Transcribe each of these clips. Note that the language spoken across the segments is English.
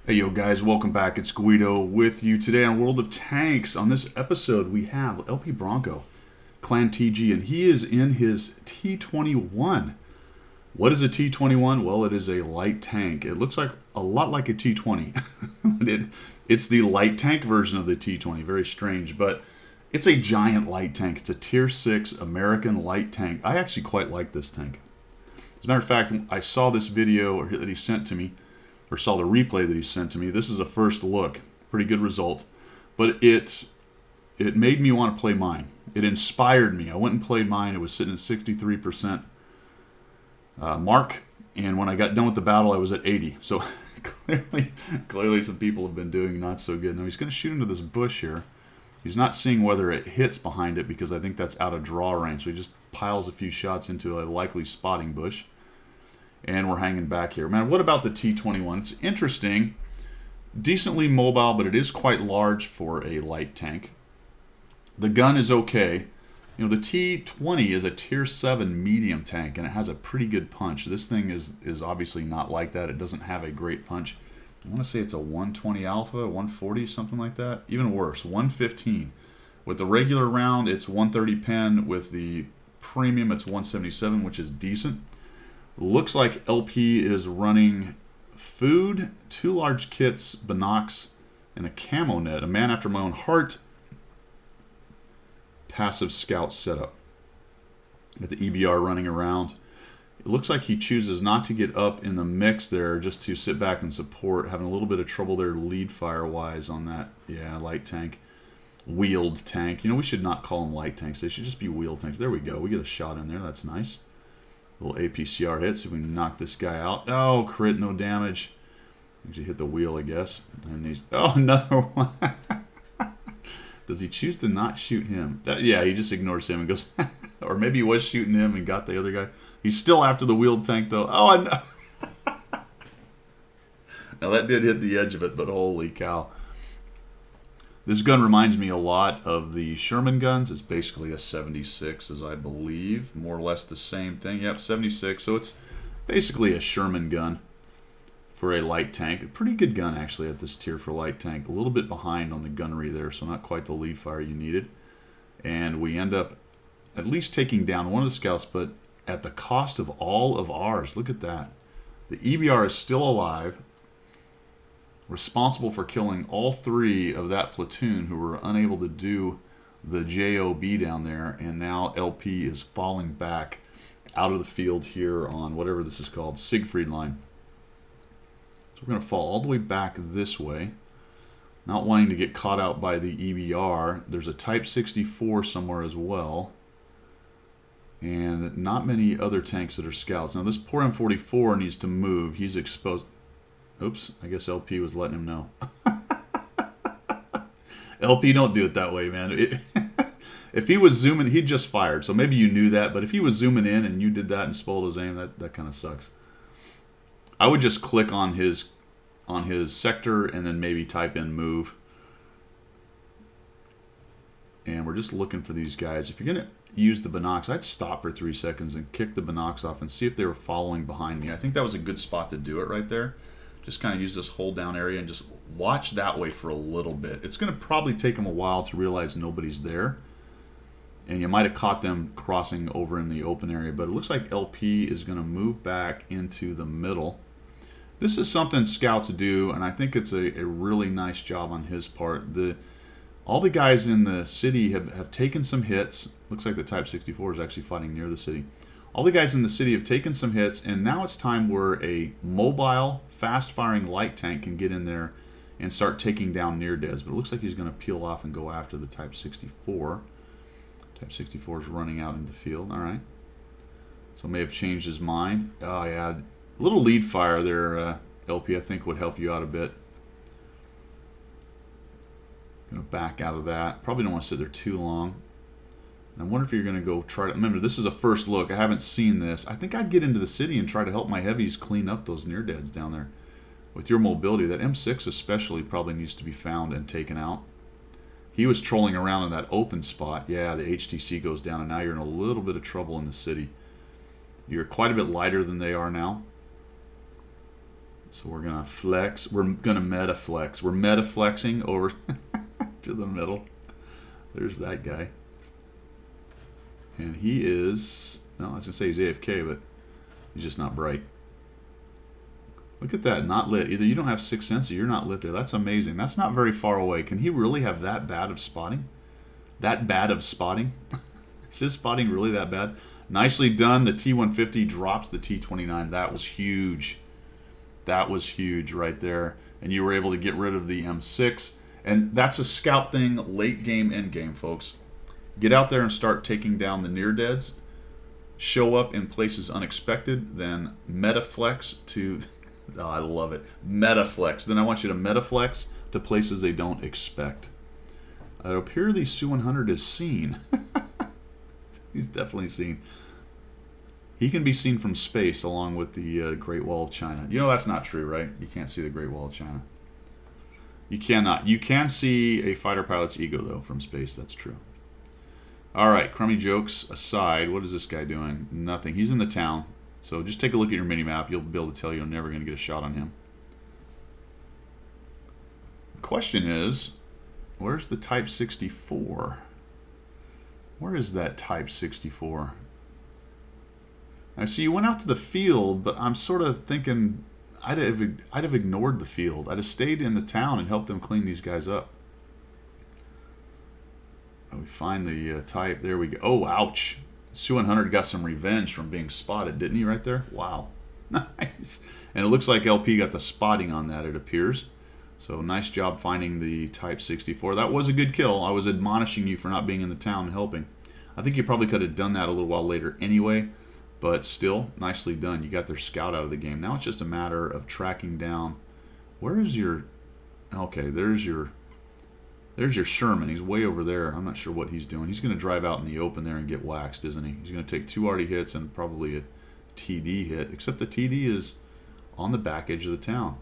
Hey yo guys, welcome back. It's Guido with you today on World of Tanks. On this episode we have LP Bronco, Clan TG, and he is in his T21. What is a T21? Well, it is a light tank. It looks like a lot like a T20. It's the light tank version of the T20. Very strange, but it's a giant light tank. It's a Tier 6 American light tank. I actually quite like this tank. As a matter of fact, I saw this video that he sent to me, or saw the replay that he sent to me. This is a first look. Pretty good result. But it made me want to play mine. It inspired me. I went and played mine. It was sitting at 63% mark. And when I got done with the battle, I was at 80. So clearly some people have been doing not so good. Now he's going to shoot into this bush here. He's not seeing whether it hits behind it because I think that's out of draw range. So he just piles a few shots into a likely spotting bush. And we're hanging back here. Man, what about the T21? It's interesting. Decently mobile, but it is quite large for a light tank. The gun is okay. You know, the T20 is a Tier 7 medium tank, and it has a pretty good punch. This thing is obviously not like that. It doesn't have a great punch. I want to say it's a 120 alpha, 140, something like that. Even worse, 115. With the regular round, it's 130 pen. With the premium, it's 177, which is decent. Looks like LP is running food, 2 large kits, binocs, and a camo net. A man after my own heart. Passive scout setup. Got the EBR running around. It looks like he chooses not to get up in the mix there, just to sit back and support. Having a little bit of trouble there lead fire-wise on that, yeah, light tank. Wheeled tank. You know, we should not call them light tanks. They should just be wheeled tanks. There we go. We get a shot in there. That's nice. Little APCR hit, see if we can knock this guy out. Oh, crit, no damage. Actually hit the wheel, I guess. And he's, oh, another one. Does he choose to not shoot him? Yeah, he just ignores him and goes, or maybe he was shooting him and got the other guy. He's still after the wheeled tank, though. Oh, I know. Now, that did hit the edge of it, but holy cow. This gun reminds me a lot of the Sherman guns. It's basically a 76, as I believe. More or less the same thing. Yep, 76. So it's basically a Sherman gun for a light tank. A pretty good gun, actually, at this tier for light tank. A little bit behind on the gunnery there, so not quite the lead fire you needed. And we end up at least taking down one of the scouts, but at the cost of all of ours. Look at that. The EBR is still alive, responsible for killing all 3 of that platoon who were unable to do the JOB down there, and now LP is falling back out of the field here on whatever this is called, Siegfried line. So we're going to fall all the way back this way, not wanting to get caught out by the EBR. There's a Type 64 somewhere as well, and not many other tanks that are scouts. Now this poor M44 needs to move. He's exposed. Oops, I guess LP was letting him know. LP, don't do it that way, man. If he was zooming, he'd just fired. So maybe you knew that, but if he was zooming in and you did that and spoiled his aim, that kind of sucks. I would just click on his sector and then maybe type in move. And we're just looking for these guys. If you're going to use the binocs, I'd stop for 3 seconds and kick the binocs off and see if they were following behind me. I think that was a good spot to do it right there. Just kind of use this hold down area and just watch that way for a little bit. It's going to probably take them a while to realize nobody's there. And you might have caught them crossing over in the open area, but it looks like LP is going to move back into the middle. This is something scouts do, and I think it's a really nice job on his part. All the guys in the city have taken some hits. Looks like the Type 64 is actually fighting near the city. All the guys in the city have taken some hits, and now it's time where a mobile, fast-firing light tank can get in there and start taking down near-deads. But it looks like he's going to peel off and go after the Type 64. Type 64 is running out into the field. All right. So may have changed his mind. Oh, yeah. A little lead fire there, LP, I think would help you out a bit. Going to back out of that. Probably don't want to sit there too long. I wonder if you're going to go try to... Remember, this is a first look. I haven't seen this. I think I'd get into the city and try to help my heavies clean up those near-deads down there. With your mobility, that M6 especially probably needs to be found and taken out. He was trolling around in that open spot. Yeah, the HTC goes down, and now you're in a little bit of trouble in the city. You're quite a bit lighter than they are now. So we're going to flex. We're going to meta flex. We're meta flexing over to the middle. There's that guy. And he is, no, I was going to say he's AFK, but he's just not bright. Look at that, not lit. Either you don't have sixth sense or you're not lit there. That's amazing. That's not very far away. Can he really have that bad of spotting? That bad of spotting? Is his spotting really that bad? Nicely done. The T150 drops the T29. That was huge. That was huge right there. And you were able to get rid of the M6. And that's a scout thing, late game, end game, folks. Get out there and start taking down the near deads. Show up in places unexpected. Then metaflex to... Oh, I love it. Metaflex. Then I want you to metaflex to places they don't expect. It appears the Su-100 is seen. He's definitely seen. He can be seen from space along with the Great Wall of China. You know that's not true, right? You can't see the Great Wall of China. You cannot. You can see a fighter pilot's ego, though, from space. That's true. All right, crummy jokes aside, what is this guy doing? Nothing. He's in the town. So just take a look at your mini-map. You'll be able to tell you're never going to get a shot on him. The question is, where's the Type 64? Where is that Type 64? I see you went out to the field, but I'm sort of thinking I'd have ignored the field. I'd have stayed in the town and helped them clean these guys up. We find the Type. There we go. Oh, ouch. Su-100 got some revenge from being spotted, didn't he, right there? Wow. Nice. And it looks like LP got the spotting on that, it appears. So nice job finding the Type 64. That was a good kill. I was admonishing you for not being in the town and helping. I think you probably could have done that a little while later anyway, but still, nicely done. You got their scout out of the game. Now it's just a matter of tracking down. Where is your... Okay, there's your Sherman. He's way over there. I'm not sure what he's doing. He's going to drive out in the open there and get waxed, isn't he? He's going to take 2 arty hits and probably a TD hit, except the TD is on the back edge of the town.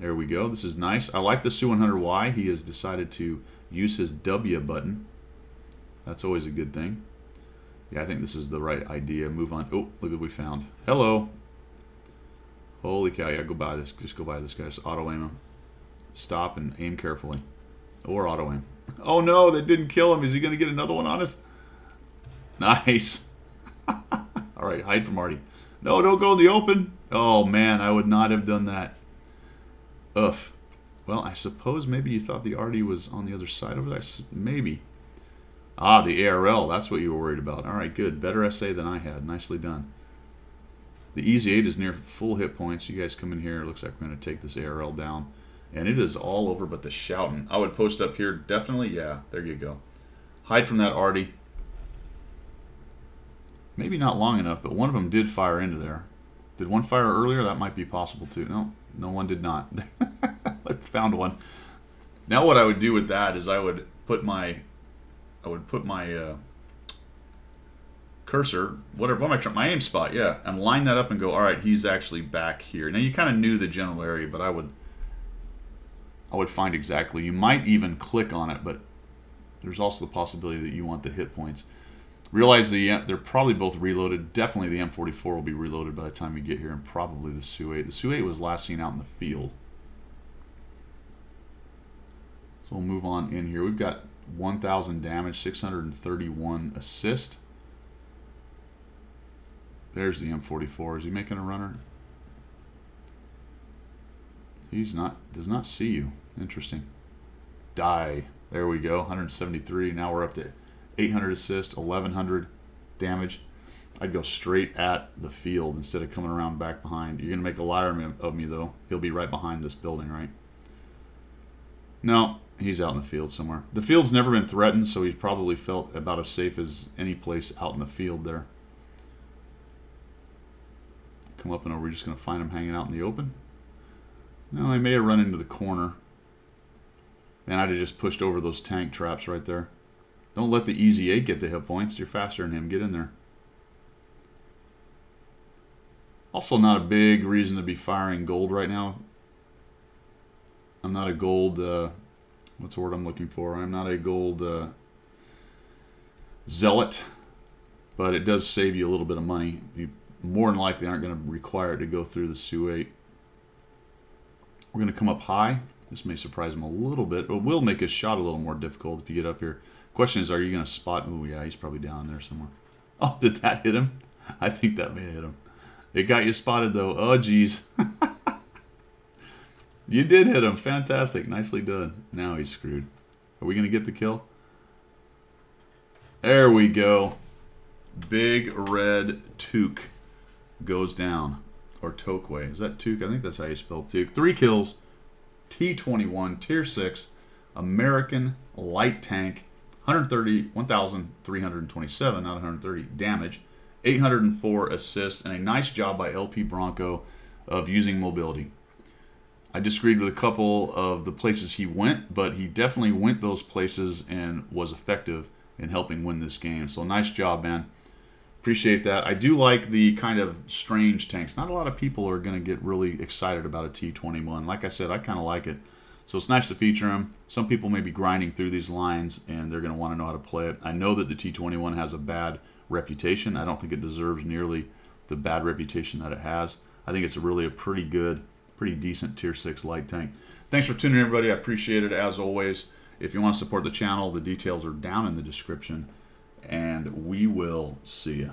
There we go. This is nice. I like the Su-100Y. He has decided to use his W button. That's always a good thing. Yeah, I think this is the right idea. Move on. Oh, look what we found. Hello. Holy cow. Yeah, go by this. Just go by this guy. Just auto aim him. Stop and aim carefully. Or auto aim. Oh no, that didn't kill him. Is he going to get another one on us? Nice. Alright, hide from Artie. No, don't go in the open. Oh man, I would not have done that. Ugh. Well, I suppose maybe you thought the Artie was on the other side over there. Maybe. Ah, the ARL. That's what you were worried about. Alright, good. Better SA than I had. Nicely done. The Easy 8 is near full hit points. You guys come in here. It looks like we're going to take this ARL down. And it is all over but the shouting. I would post up here, definitely. Yeah, there you go. Hide from that Artie. Maybe not long enough, but one of them did fire into there. Did one fire earlier? That might be possible too. No, no one did not. Let's found one. Now what I would do with that is I would put my cursor, what am I trying? My aim spot, yeah, and line that up and go. All right, he's actually back here. Now you kind of knew the general area, but I would find exactly. You might even click on it, but there's also the possibility that you want the hit points. Realize they're probably both reloaded. Definitely the M44 will be reloaded by the time you get here, and probably the Su-8. The Su-8 was last seen out in the field. So we'll move on in here. We've got 1,000 damage, 631 assist. There's the M44. Is he making a runner? He's not. Does not see you. Interesting. Die. There we go. 173. Now we're up to 800 assist, 1,100 damage. I'd go straight at the field instead of coming around back behind. You're going to make a liar of me, though. He'll be right behind this building, right? No, he's out in the field somewhere. The field's never been threatened, so he's probably felt about as safe as any place out in the field there. Come up and over. We're just going to find him hanging out in the open. No, he may have run into the corner. And I'd have just pushed over those tank traps right there. Don't let the Easy 8 get the hit points. You're faster than him. Get in there. Also not a big reason to be firing gold right now. I'm not a gold... what's the word I'm looking for? I'm not a gold zealot. But it does save you a little bit of money. You more than likely aren't going to require it to go through the Su-8. We're going to come up high. This may surprise him a little bit, but will make his shot a little more difficult if you get up here. Question is, are you going to spot? Oh, yeah, he's probably down there somewhere. Oh, did that hit him? I think that may have hit him. It got you spotted, though. Oh, geez. You did hit him. Fantastic. Nicely done. Now he's screwed. Are we going to get the kill? There we go. Big red toque goes down. Or Tokeway. Is that toque? I think that's how you spell toque. 3 kills. T21, Tier 6, American light tank. 1,327, not 130 damage. 804 assists. And a nice job by LP Bronco of using mobility. I disagreed with a couple of the places he went, but he definitely went those places and was effective in helping win this game. So nice job, man. Appreciate that. I do like the kind of strange tanks. Not a lot of people are going to get really excited about a T21. Like I said, I kind of like it. So it's nice to feature them. Some people may be grinding through these lines, and they're going to want to know how to play it. I know that the T21 has a bad reputation. I don't think it deserves nearly the bad reputation that it has. I think it's really a pretty good, pretty decent Tier 6 light tank. Thanks for tuning in, everybody. I appreciate it, as always. If you want to support the channel, the details are down in the description. And we will see you.